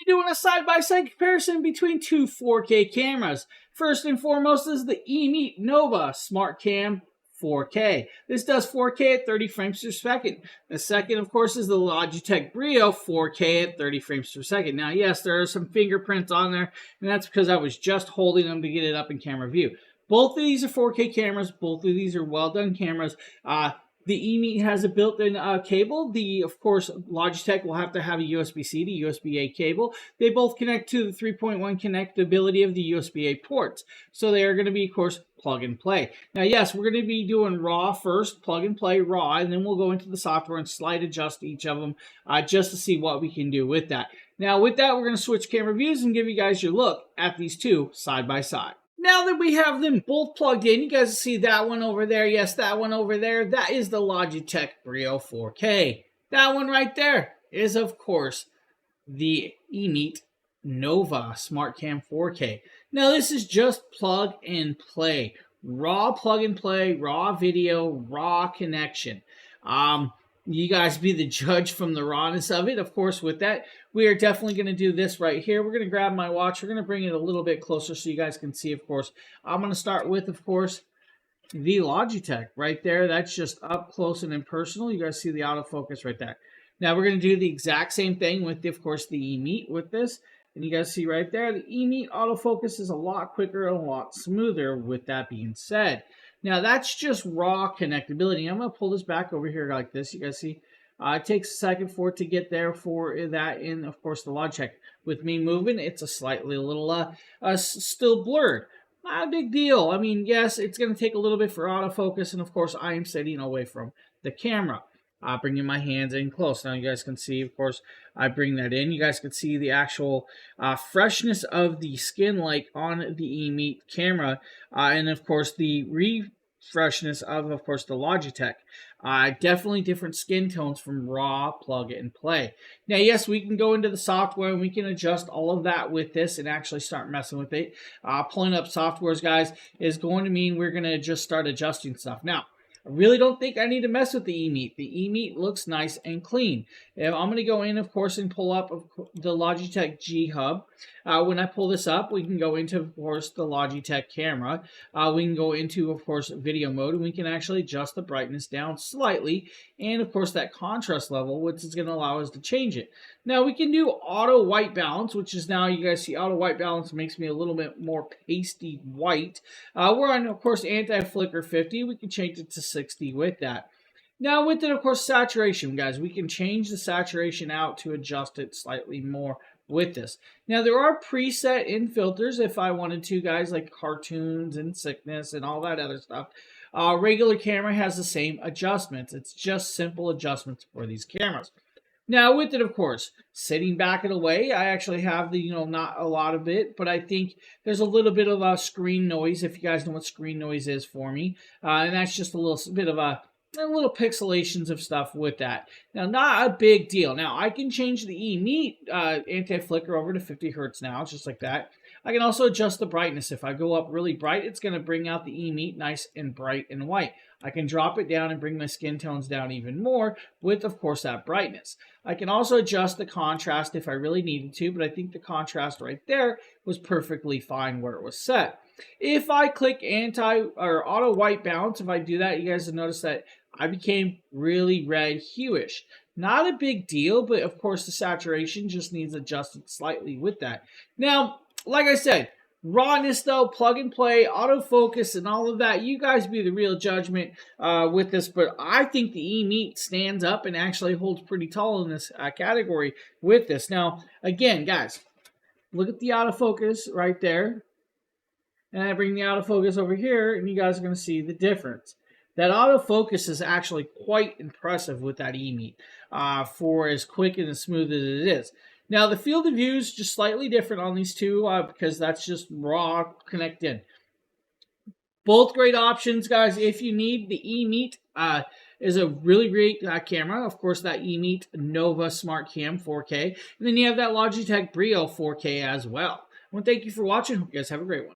Doing a side-by-side comparison between two 4K cameras. First and foremost is the EMEET NOVA Smart Cam 4K. This does 4K at 30 frames per second. The second, of course, is the Logitech Brio 4K at 30 frames per second. Now, yes, there are some fingerprints on there, and that's because I was just holding them to get it up in camera view. Both of these are 4K cameras. Both of these are well-done cameras. The EMEET has a built-in cable. Of course, Logitech will have to have a USB-C to USB-A cable. They both connect to the 3.1 connectability of the USB-A ports. So they are going to be, of course, plug and play. Now, yes, we're going to be doing raw first, plug and play raw, and then we'll go into the software and slide adjust each of them just to see what we can do with that. Now, with that, we're going to switch camera views and give you guys your look at these two side by side. Now that we have them both plugged in, you guys see that one over there. Yes, that one over there. That is the Logitech Brio 4K. That one right there is, of course, the EMEET NOVA Smart Cam 4K. Now, this is just plug and play. Raw plug and play, raw video, raw connection. You guys be the judge from the rawness of it. Of course, with that, we are definitely going to do this right here. We're going to grab my watch. We're going to bring it a little bit closer so you guys can see, of course. I'm going to start with, of course, the Logitech right there. That's just up close and impersonal. You guys see the autofocus right there. Now, we're going to do the exact same thing with, of course, the EMEET with this. And you guys see right there, the EMEET autofocus is a lot quicker and a lot smoother with that being said. Now, that's just raw connectability. I'm going to pull this back over here like this. You guys see? It takes a second for it to get there for that in, of course, the Logitech. With me moving, it's a little still blurred. Not a big deal. I mean, yes, it's going to take a little bit for autofocus. And, of course, I am sitting away from the camera. Bringing my hands in close. Now, you guys can see, of course, I bring that in. You guys can see the actual freshness of the skin like on the EMEET camera. And, of course, the refreshness of course, the Logitech. Definitely different skin tones from raw plug and play. Now, yes, we can go into the software and we can adjust all of that with this and actually start messing with it. Pulling up softwares, guys, is going to mean we're going to just start adjusting stuff. Now, I really don't think I need to mess with the EMEET. The EMEET looks nice and clean. I'm going to go in, of course, and pull up the Logitech G Hub. When I pull this up, we can go into, of course, the Logitech camera. We can go into, of course, video mode, and we can actually adjust the brightness down slightly, and, of course, that contrast level, which is going to allow us to change it. Now, we can do auto white balance, which is now, you guys see, auto white balance makes me a little bit more pasty white. We're on, of course, anti-flicker 50. We can change it to 60 with that. Now, with it, of course, saturation, guys. We can change the saturation out to adjust it slightly more with this. Now, there are preset in filters if I wanted to, guys, like cartoons and sickness and all that other stuff. Regular camera has the same adjustments. It's just simple adjustments for these cameras. Now, with it, of course, sitting back and away, I actually have the, not a lot of it, but I think there's a little bit of screen noise, if you guys know what screen noise is for me. And that's just a little bit of little pixelations of stuff with that. Now, not a big deal. Now, I can change the EMEET anti-flicker over to 50 Hertz now, just like that. I can also adjust the brightness. If I go up really bright, it's going to bring out the EMEET nice and bright and white. I can drop it down and bring my skin tones down even more with, of course, that brightness. I can also adjust the contrast if I really needed to, but I think the contrast right there was perfectly fine where it was set. If I click auto white balance, if I do that, you guys will notice that I became really red hueish. Not a big deal, but of course the saturation just needs adjusted slightly with that. Now, like I said, rawness though, plug and play, autofocus, and all of that, you guys be the real judgment with this, but I think the EMEET stands up and actually holds pretty tall in this category with this. Now, again, guys, look at the autofocus right there. And I bring the autofocus over here, and you guys are going to see the difference. That autofocus is actually quite impressive with that EMEET for as quick and as smooth as it is. Now, the field of view is just slightly different on these two because that's just raw connect in. Both great options, guys. If you need, the EMEET is a really great camera. Of course, that EMEET NOVA Smart Cam 4K. And then you have that Logitech Brio 4K as well. I want to thank you for watching. Hope you guys have a great one.